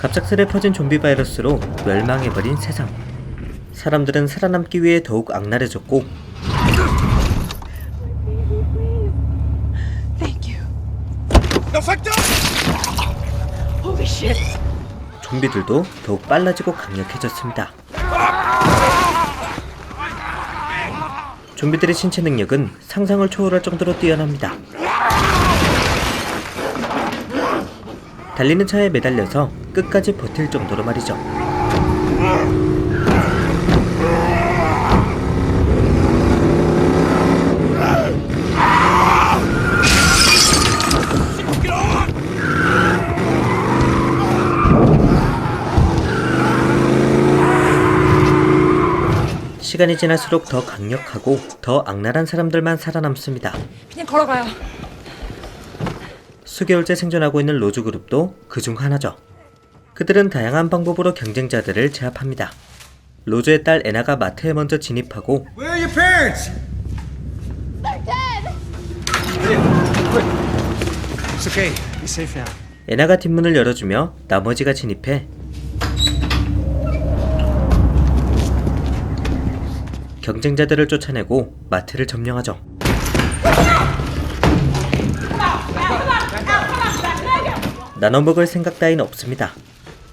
갑작스레 퍼진 좀비 바이러스로 멸망해버린 세상. 사람들은 살아남기 위해 더욱 악랄해졌고 좀비들도 더욱 빨라지고 강력해졌습니다. 좀비들의 신체 능력은 상상을 초월할 정도로 뛰어납니다. 달리는 차에 매달려서 끝까지 버틸 정도로 말이죠. 시간이 지날수록 더 강력하고 더 악랄한 사람들만 살아남습니다. 그냥 걸어가요. 수개월째 생존하고 있는 로즈 그룹도 그중 하나죠. 그들은 다양한 방법으로 경쟁자들을 제압합니다. 로즈의 딸 애나가 마트에 먼저 진입하고 Where are your parents? They're dead. It's okay. Be safe now. 애나가 뒷문을 열어주며 나머지가 진입해 경쟁자들을 쫓아내고 마트를 점령하죠. 나눠먹을 생각 따윈 없습니다.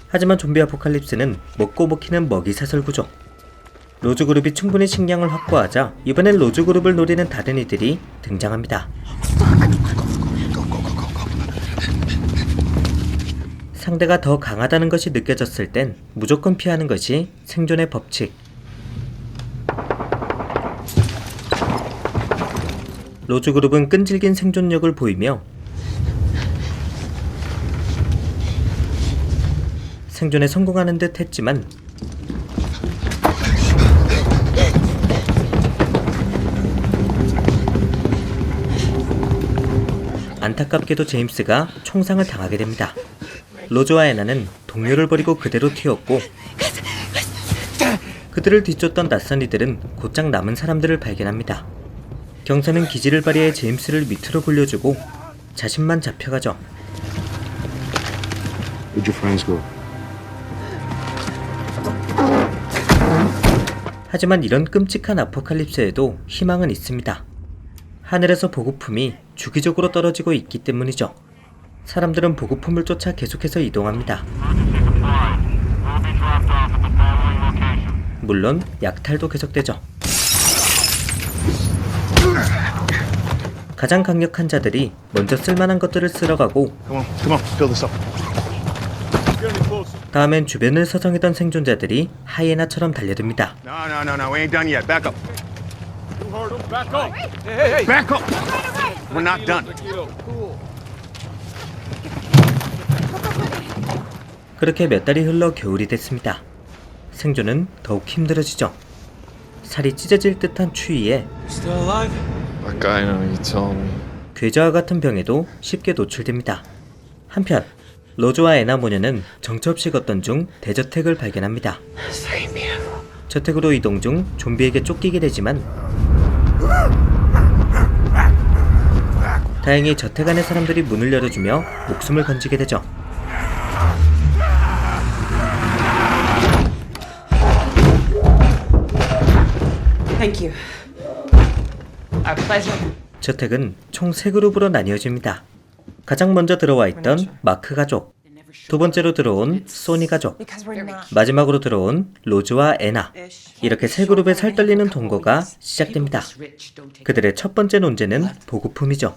하지만 좀비 아포칼립스는 먹고 먹히는 먹이사슬 구조. 로즈 그룹이 충분히 식량을 확보하자 이번엔 로즈 그룹을 노리는 다른 이들이 등장합니다. 상대가 더 강하다는 것이 느껴졌을 땐 무조건 피하는 것이 생존의 법칙. 로즈 그룹은 끈질긴 생존력을 보이며 생존에 성공하는 듯 했지만 안타깝게도 제임스가 총상을 당하게 됩니다. 로즈와 애나는 동료를 버리고 그대로 튀었고 그들을 뒤쫓던 낯선 이들은 곧장 남은 사람들을 발견합니다. 경사는 기지를 발휘해 제임스를 밑으로 굴려주고 자신만 잡혀가죠. Where'd your friends go? 하지만 이런 끔찍한 아포칼립스에도 희망은 있습니다. 하늘에서 보급품이 주기적으로 떨어지고 있기 때문이죠. 사람들은 보급품을 쫓아 계속해서 이동합니다. 물론 약탈도 계속되죠. 가장 강력한 자들이 먼저 쓸만한 것들을 쓸어가고 Come on, fill this up. 다음엔 주변을 서성이던 생존자들이 하이에나처럼 달려듭니다. No, we ain't done yet. Back up. Back up. Hey. Back up. We're not done. 그렇게 몇 달이 흘러 겨울이 됐습니다. 생존은 더욱 힘들어지죠. 살이 찢어질 듯한 추위에 Still alive? Like I know you told me. 괴저와 같은 병에도 쉽게 노출됩니다. 한편 로즈와 애나 모녀는 정처 없이 걷던 중 대저택을 발견합니다. 저택으로 이동 중 좀비에게 쫓기게 되지만 다행히 저택 안의 사람들이 문을 열어주며 목숨을 건지게 되죠. Thank you. Our pleasure. 저택은 총 3그룹으로 나뉘어집니다. 가장 먼저 들어와 있던 마크 가족, 두 번째로 들어온 소니 가족, Because we're not. 마지막으로 들어온 로즈와 애나. 이렇게 3그룹의 살떨리는 동거가 시작됩니다. 그들의 첫 번째 논제는 보급품이죠.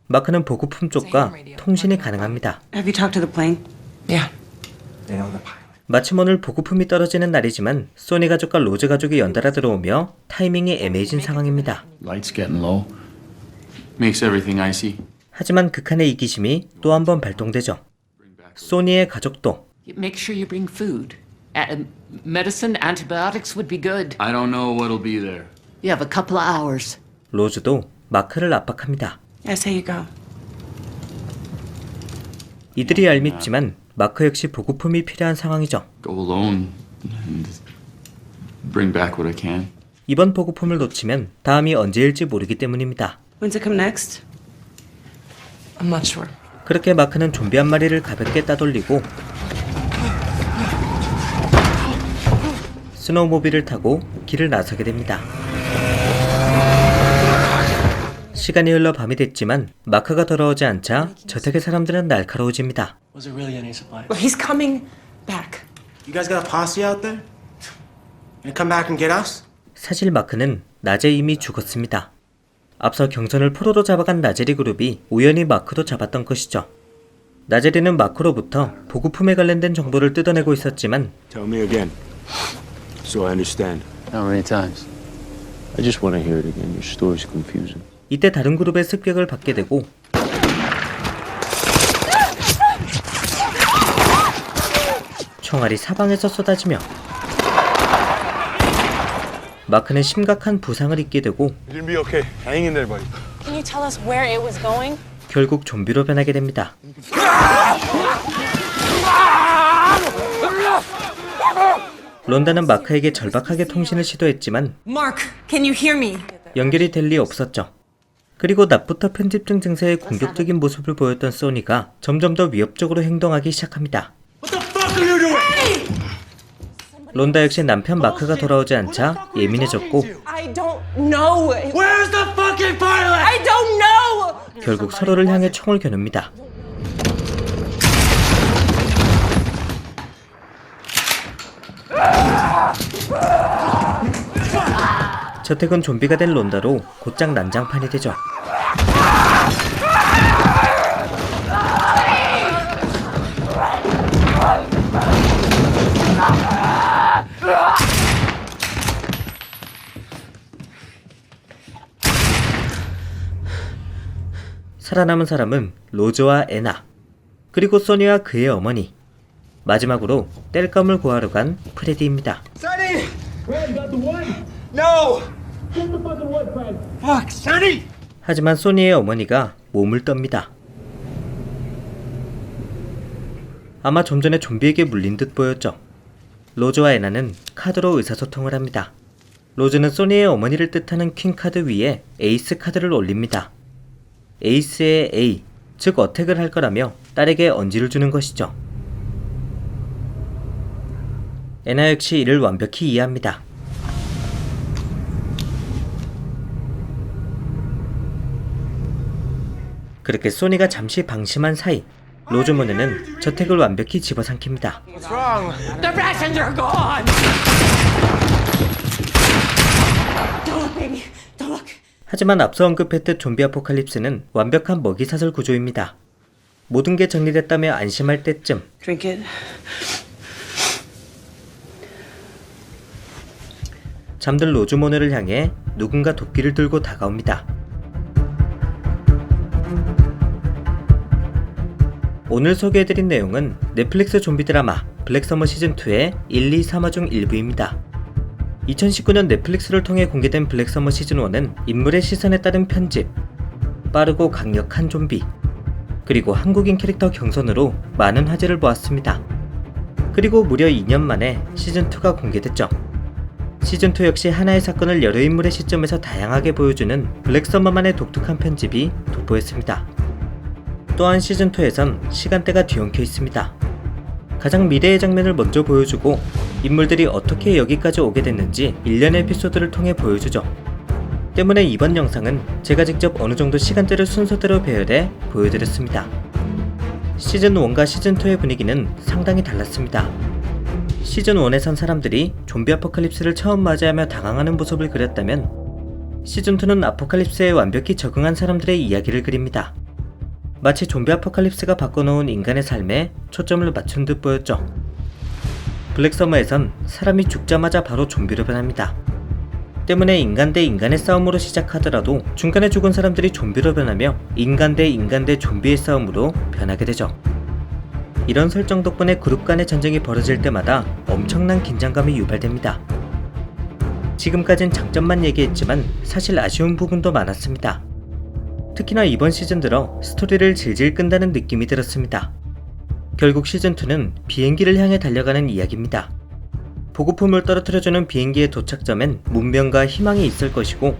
마크는 보급품 쪽과 통신이 가능합니다. Have you talked to the plane? Yeah. They know the pilot. 마침 오늘 보급품이 떨어지는 날이지만 소니 가족과 로즈 가족이 연달아 들어오며 타이밍이 애매해진 상황입니다. Light's getting low. Makes everything icy. 하지만 극한의 이기심이 또 한 번 발동되죠. 소니의 가족도 Make sure you bring food. Medicine, antibiotics would be good. I don't know what'll be there. You have a couple of hours. 로즈도 마크를 압박합니다. Yes, here you go. 이들이 얄밉지만 마크 역시 보급품이 필요한 상황이죠. Go alone and bring back what I can. 이번 보급품을 놓치면 다음이 언제일지 모르기 때문입니다. When's it come next? I'm not sure. 그렇게 마크는 좀비 한 마리를 가볍게 따돌리고 스노우모빌을 타고 길을 나서게 됩니다. 시간이 흘러 밤이 됐지만 마크가 돌아오지 않자 저택의 사람들은 날카로워집니다. Was there really any supply? He's coming back. You guys got a posse out there? Gonna come back and get us? 사실 마크는 낮에 이미 죽었습니다. 앞서 경선을 프로로 잡아간 나제리 그룹이 우연히 마크도 잡았던 것이죠. 나제리는 마크로부터 보급품에 관련된 정보를 뜯어내고 있었지만 Tell me again, so I understand. How many times? I just want to hear it again. Your story's confusing. 이때 다른 그룹의 습격을 받게 되고 총알이 사방에서 쏟아지며 마크는 심각한 부상을 입게 되고 You're gonna be okay. Hang in there, buddy. Can you tell us where it was going? 결국 좀비로 변하게 됩니다. 론다는 마크에게 절박하게 통신을 시도했지만 Mark, can you hear me? 연결이 될 리 없었죠. 그리고 낮부터 편집증 증세의 공격적인 모습을 보였던 소니가 점점 더 위협적으로 행동하기 시작합니다. 론다 역시 남편 마크가 돌아오지 않자 예민해졌고 I don't know. Where's the fucking pilot? I don't know. 결국 서로를 향해 총을 겨눕니다. 저택은 좀비가 된 론다로 곧장 난장판이 되죠. 살아남은 사람은 로즈와 애나, 그리고 소니와 그의 어머니, 마지막으로 땔감을 구하러 간 프레디입니다. Sonny! No! Fuck, Sonny! 하지만 소니의 어머니가 몸을 떱니다. 아마 좀 전에 좀비에게 물린 듯 보였죠. 로즈와 애나는 카드로 의사소통을 합니다. 로즈는 소니의 어머니를 뜻하는 퀸 카드 위에 에이스 카드를 올립니다. 에이스의 A, 즉 어택을 할 거라며 딸에게 언지를 주는 것이죠. 애나 역시 이를 완벽히 이해합니다. 그렇게 소니가 잠시 방심한 사이 로즈모네는 저택을 완벽히 집어삼킵니다. What's wrong? The passenger gone! Don't look, baby. Don't look. 하지만 앞서 언급했듯 좀비 아포칼립스는 완벽한 먹이사슬 구조입니다. 모든 게 정리됐다며 안심할 때쯤 Drink it. 잠든 로즈모네를 향해 누군가 도끼를 들고 다가옵니다. 오늘 소개해드린 내용은 넷플릭스 좀비 드라마 블랙서머 시즌2의 1, 2, 3화 중 일부입니다. 2019년 넷플릭스를 통해 공개된 블랙서머 시즌1은 인물의 시선에 따른 편집, 빠르고 강력한 좀비, 그리고 한국인 캐릭터 경선으로 많은 화제를 모았습니다. 그리고 무려 2년 만에 시즌2가 공개됐죠. 시즌2 역시 하나의 사건을 여러 인물의 시점에서 다양하게 보여주는 블랙서머만의 독특한 편집이 돋보였습니다. 또한 시즌2에선 시간대가 뒤엉켜 있습니다. 가장 미래의 장면을 먼저 보여주고 인물들이 어떻게 여기까지 오게 됐는지 일련의 에피소드를 통해 보여주죠. 때문에 이번 영상은 제가 직접 어느 정도 시간대를 순서대로 배열해 보여드렸습니다. 시즌1과 시즌2의 분위기는 상당히 달랐습니다. 시즌1에선 사람들이 좀비 아포칼립스를 처음 맞이하며 당황하는 모습을 그렸다면 시즌2는 아포칼립스에 완벽히 적응한 사람들의 이야기를 그립니다. 마치 좀비 아포칼립스가 바꿔놓은 인간의 삶에 초점을 맞춘 듯 보였죠. 블랙서머에선 사람이 죽자마자 바로 좀비로 변합니다. 때문에 인간 대 인간의 싸움으로 시작하더라도 중간에 죽은 사람들이 좀비로 변하며 인간 대 좀비의 싸움으로 변하게 되죠. 이런 설정 덕분에 그룹 간의 전쟁이 벌어질 때마다 엄청난 긴장감이 유발됩니다. 지금까진 장점만 얘기했지만 사실 아쉬운 부분도 많았습니다. 특히나 이번 시즌 들어 스토리를 질질 끈다는 느낌이 들었습니다. 결국 시즌2는 비행기를 향해 달려가는 이야기입니다. 보급품을 떨어뜨려주는 비행기의 도착점엔 문명과 희망이 있을 것이고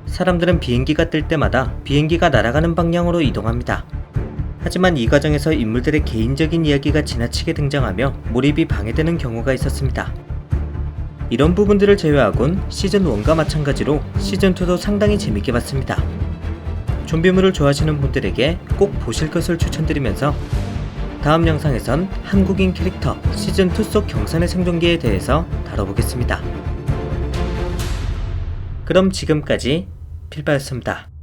사람들은 비행기가 뜰 때마다 비행기가 날아가는 방향으로 이동합니다. 하지만 이 과정에서 인물들의 개인적인 이야기가 지나치게 등장하며 몰입이 방해되는 경우가 있었습니다. 이런 부분들을 제외하곤 시즌1과 마찬가지로 시즌2도 상당히 재밌게 봤습니다. 좀비물을 좋아하시는 분들에게 꼭 보실 것을 추천드리면서 다음 영상에선 한국인 캐릭터 시즌2 속 경산의 생존기에 대해서 다뤄보겠습니다. 그럼 지금까지 필바였습니다.